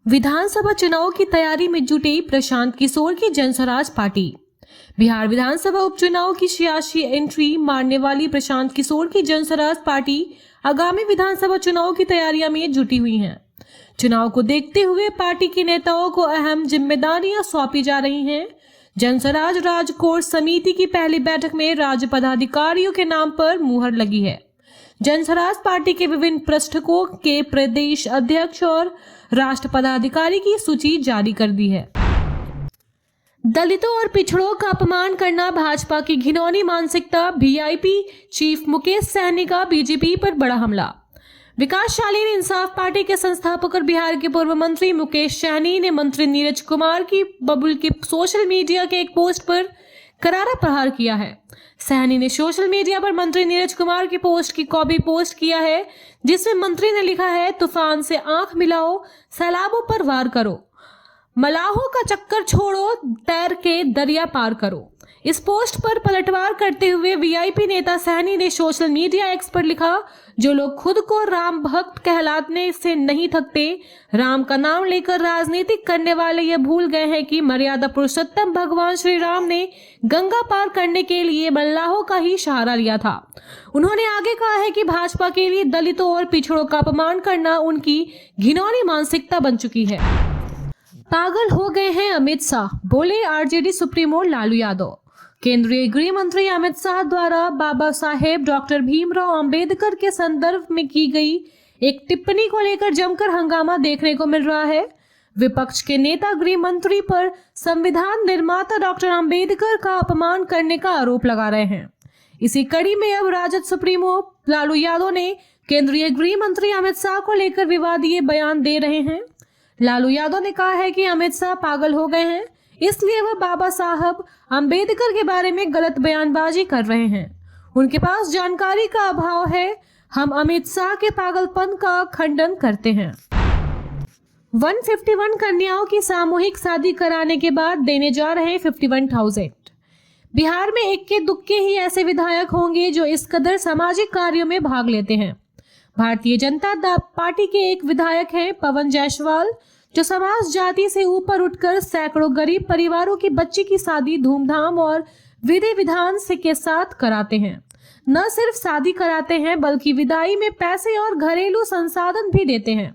विधानसभा चुनाव की तैयारी में जुटे प्रशांत किशोर की जनस्वराज पार्टी। बिहार विधानसभा उपचुनाव की 86 एंट्री मारने वाली प्रशांत किशोर की जनस्वराज पार्टी आगामी विधानसभा चुनाव की तैयारियों में जुटी हुई है। चुनाव को देखते हुए पार्टी के नेताओं को अहम जिम्मेदारियां सौंपी जा रही हैं। जनस्वराज राज्य कोर समिति की पहली बैठक में राज्य पदाधिकारियों के नाम पर मुहर लगी है। जनस्वराज पार्टी के विभिन्न पृष्ठकों के प्रदेश अध्यक्ष और राष्ट्र पदाधिकारी की सूची जारी कर दी है। दलितों और पिछड़ों का अपमान करना भाजपा की घिनौनी मानसिकता, वीआईपी चीफ मुकेश सहनी का बीजेपी पर बड़ा हमला। विकासशाली इंसाफ पार्टी के संस्थापक और बिहार के पूर्व मंत्री मुकेश सहनी ने मंत्री नीरज कुमार की बबुल की सोशल मीडिया के एक पोस्ट पर करारा प्रहार किया है। सहनी ने सोशल मीडिया पर मंत्री नीरज कुमार की पोस्ट की कॉपी पोस्ट किया है, जिसमें मंत्री ने लिखा है, तूफान से आंख मिलाओ, सैलाबों पर वार करो, मलाहों का चक्कर छोड़ो, तैर के दरिया पार करो। इस पोस्ट पर पलटवार करते हुए वीआईपी नेता सहनी ने सोशल मीडिया एक्स पर लिखा, जो लोग खुद को राम भक्त कहलाने से नहीं थकते, राम का नाम लेकर राजनीति करने वाले ये भूल गए हैं कि मर्यादा पुरुषोत्तम भगवान श्री राम ने गंगा पार करने के लिए मल्लाहों का ही सहारा लिया था। उन्होंने आगे कहा है कि भाजपा के लिए दलितों और पिछड़ों का अपमान करना उनकी घिनौनी मानसिकता बन चुकी है। पागल हो गए हैं अमित शाह, बोले आरजेडी सुप्रीमो लालू यादव। केंद्रीय गृह मंत्री अमित शाह द्वारा बाबा साहेब डॉक्टर भीमराव अंबेडकर के संदर्भ में की गई एक टिप्पणी को लेकर जमकर हंगामा देखने को मिल रहा है। विपक्ष के नेता गृह मंत्री पर संविधान निर्माता डॉक्टर अंबेडकर का अपमान करने का आरोप लगा रहे हैं। इसी कड़ी में अब राजद सुप्रीमो लालू यादव ने केंद्रीय गृह मंत्री अमित शाह को लेकर विवादीय बयान दे रहे हैं। लालू यादव ने कहा है कि अमित शाह पागल हो गए हैं, इसलिए वह बाबा साहब अंबेडकर के बारे में गलत बयानबाजी कर रहे हैं। उनके पास जानकारी का अभाव है। हम अमित शाह के पागलपन का खंडन करते हैं। 151 कन्याओं की सामूहिक शादी कराने के बाद देने जा रहे हैं 51,000। बिहार में इक्के दुक्के ही ऐसे विधायक होंगे जो इस कदर सामाजिक कार्यों में भाग लेते हैं। भारतीय जनता पार्टी के एक विधायक हैं पवन जायसवाल, जो समाज जाति से ऊपर उठकर सैकड़ों गरीब परिवारों की बच्ची की शादी धूमधाम और विधि विधान से के साथ कराते हैं। न सिर्फ शादी कराते हैं बल्कि विदाई में पैसे और घरेलू संसाधन भी देते हैं।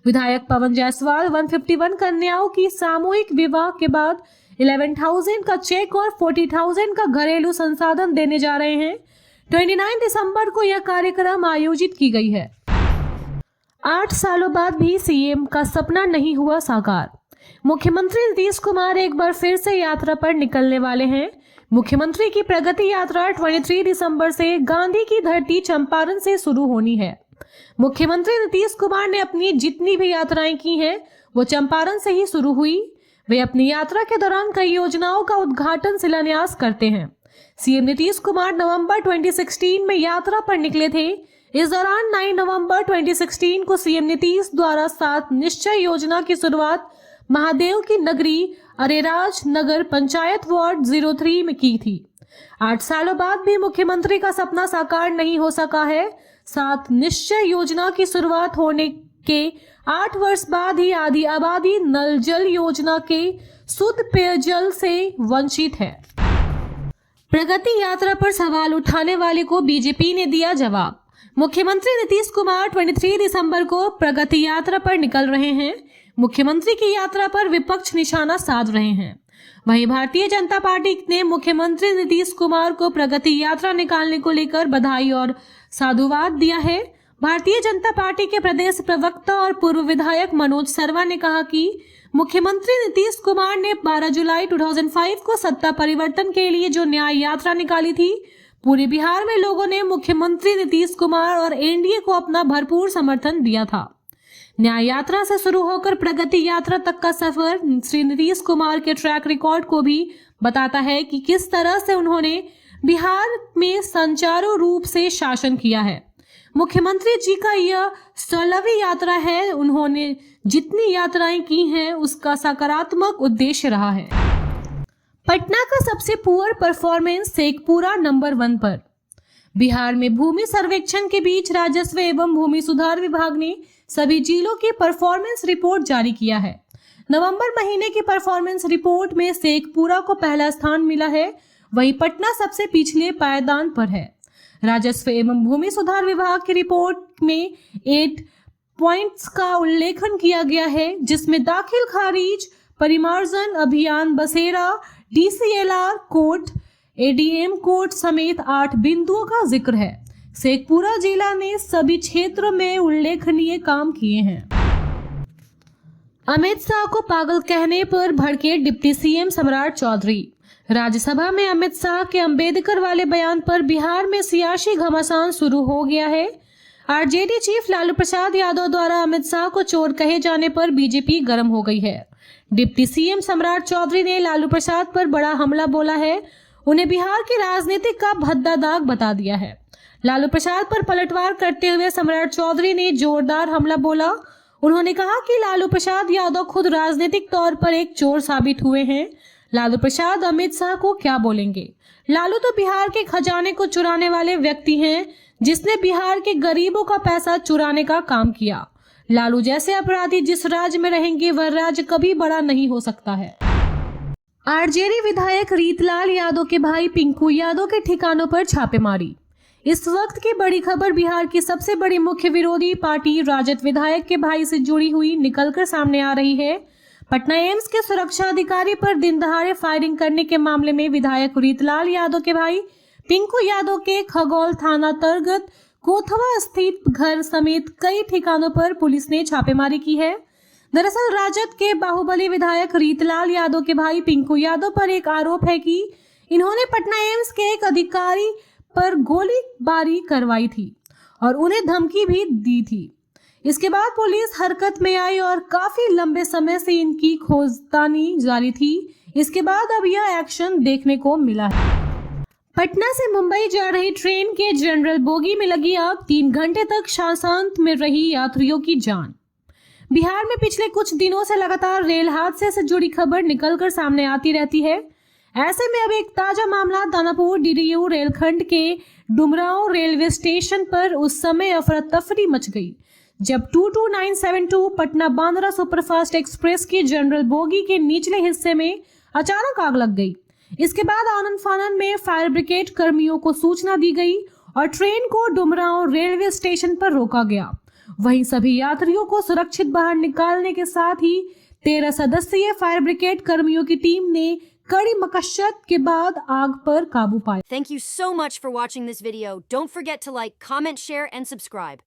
विधायक पवन जायसवाल 151 कन्याओं की सामूहिक विवाह के बाद 11,000 का चेक और 40,000 का घरेलू संसाधन देने जा रहे हैं। 29 दिसंबर को यह कार्यक्रम आयोजित की गई है। 8 सालों बाद भी सीएम का सपना नहीं हुआ साकार। मुख्यमंत्री नीतीश कुमार एक बार फिर से यात्रा पर निकलने वाले हैं। मुख्यमंत्री की प्रगति यात्रा 23 दिसंबर से गांधी की धरती चंपारण से शुरू होनी है। मुख्यमंत्री नीतीश कुमार ने अपनी जितनी भी यात्राएं की हैं, वो चंपारण से ही शुरू हुई। वे अपनी यात्रा के दौरान कई योजनाओं का उद्घाटन शिलान्यास करते हैं। सीएम नीतीश कुमार नवंबर 2016 में यात्रा पर निकले थे। इस दौरान 9 नवंबर 2016 को सीएम नीतीश द्वारा 7 निश्चय योजना की शुरुआत महादेव की नगरी अरेराज नगर पंचायत वार्ड 03 में की थी। 8 सालों बाद भी मुख्यमंत्री का सपना साकार नहीं हो सका है। 7 निश्चय योजना की शुरुआत होने के 8 वर्ष बाद ही आधी आबादी नल जल योजना के शुद्ध पेयजल से वंचित है। प्रगति यात्रा पर सवाल उठाने वाले को बीजेपी ने दिया जवाब। मुख्यमंत्री नीतीश कुमार 23 दिसंबर को प्रगति यात्रा पर निकल रहे हैं। मुख्यमंत्री की यात्रा पर विपक्ष निशाना साध रहे हैं। वहीं भारतीय जनता पार्टी ने मुख्यमंत्री नीतीश कुमार को प्रगति यात्रा निकालने को लेकर बधाई और साधुवाद दिया है। भारतीय जनता पार्टी के प्रदेश प्रवक्ता और पूर्व विधायक मनोज सर्मा ने कहा कि मुख्यमंत्री नीतीश कुमार ने 12 जुलाई 2005 को सत्ता परिवर्तन के लिए जो न्याय यात्रा निकाली थी, पूरे बिहार में लोगों ने मुख्यमंत्री नीतीश कुमार और एनडीए को अपना भरपूर समर्थन दिया था। न्याय यात्रा से शुरू होकर प्रगति यात्रा तक का सफर श्री नीतीश कुमार के ट्रैक रिकॉर्ड को भी बताता है कि किस तरह से उन्होंने बिहार में सुचारू रूप से शासन किया है। मुख्यमंत्री जी का यह 16वीं यात्रा है। उन्होंने जितनी यात्राएं की हैं, उसका सकारात्मक उद्देश्य रहा है। पटना का सबसे पुअर परफॉर्मेंस शेखपुरा नंबर 1 पर। बिहार में भूमि सर्वेक्षण के बीच राजस्व एवं भूमि सुधार विभाग ने सभी जिलों की परफॉर्मेंस रिपोर्ट जारी किया है। नवंबर महीने की परफॉर्मेंस रिपोर्ट में शेखपुरा को पहला स्थान मिला है, वहीं पटना सबसे पिछले पायदान पर है। राजस्व एवं भूमि सुधार विभाग की रिपोर्ट में 8 पॉइंट्स का उल्लेखन किया गया है, जिसमें दाखिल खारिज, परिमार्जन अभियान, बसेरा, DCLR कोर्ट, ADM कोर्ट समेत 8 बिंदुओं का जिक्र है। शेखपुरा जिला ने सभी क्षेत्रों में उल्लेखनीय काम किए हैं। अमित शाह को पागल कहने पर भड़के डिप्टी CM सम्राट चौधरी। राज्यसभा में अमित शाह के अंबेडकर वाले बयान पर बिहार में सियासी घमासान शुरू हो गया है। RJD चीफ लालू प्रसाद यादव द्वारा अमित शाह को चोर कहे जाने पर बीजेपी गर्म हो गई है। डिप्टी CM सम्राट चौधरी ने लालू प्रसाद पर बड़ा हमला बोला है, उन्हें बिहार की राजनीति का भद्दा दाग बता दिया है। लालू प्रसाद पर पलटवार करते हुए सम्राट चौधरी ने जोरदार हमला बोला। उन्होंने कहा कि लालू प्रसाद यादव खुद राजनीतिक तौर पर एक चोर साबित हुए हैं। लालू प्रसाद अमित शाह को क्या बोलेंगे? लालू तो बिहार के खजाने को चुराने वाले व्यक्ति हैं, जिसने बिहार के गरीबों का पैसा चुराने का काम किया। लालू जैसे अपराधी जिस राज्य में रहेंगे वह राज्य कभी बड़ा नहीं हो सकता है। RJD विधायक रीतलाल यादव के भाई पिंकू यादव के ठिकानों पर छापेमारी। इस वक्त की बड़ी खबर बिहार की सबसे बड़ी मुख्य विरोधी पार्टी राजद विधायक के भाई से जुड़ी हुई निकलकर सामने आ रही है। पटना एम्स के सुरक्षा अधिकारी पर दिन दहाड़े फायरिंग करने के मामले में विधायक रीतलाल यादव के भाई पिंकू यादव के खगौल थाना अंतर्गत कोथवा स्थित घर समेत कई ठिकानों पर पुलिस ने छापेमारी की है। दरअसल राजद के बाहुबली विधायक रीतलाल यादव के भाई पिंकू यादव पर एक आरोप है कि इन्होंने पटना एम्स के एक अधिकारी पर गोलीबारी करवाई थी और उन्हें धमकी भी दी थी। इसके बाद पुलिस हरकत में आई और काफी लंबे समय से इनकी खोजतानी जारी थी। इसके बाद अब यह एक्शन देखने को मिला है। पटना से मुंबई जा रही ट्रेन के जनरल बोगी में लगी आग, 3 घंटे तक शांत में रही यात्रियों की जान। बिहार में पिछले कुछ दिनों से लगातार रेल हादसे से जुड़ी खबर निकलकर सामने आती रहती है। ऐसे में अब एक ताजा मामला दानापुर DDU रेलखंड के डुमरांव रेलवे स्टेशन पर उस समय अफरा तफरी मच गई जब 22972 पटना बांद्रा सुपरफास्ट एक्सप्रेस की जनरल बोगी के निचले हिस्से में अचानक आग लग गई। इसके बाद आनन फानन में फायर ब्रिगेड कर्मियों को सूचना दी गई और ट्रेन को डुमरांव रेलवे स्टेशन पर रोका गया। वहीं सभी यात्रियों को सुरक्षित बाहर निकालने के साथ ही 13 सदस्यीय फायर ब्रिगेड कर्मियों की टीम ने कड़ी मशक्कत के बाद आग पर काबू पाया। Thank you so much for watching this video. Don't forget to like, comment, share and subscribe.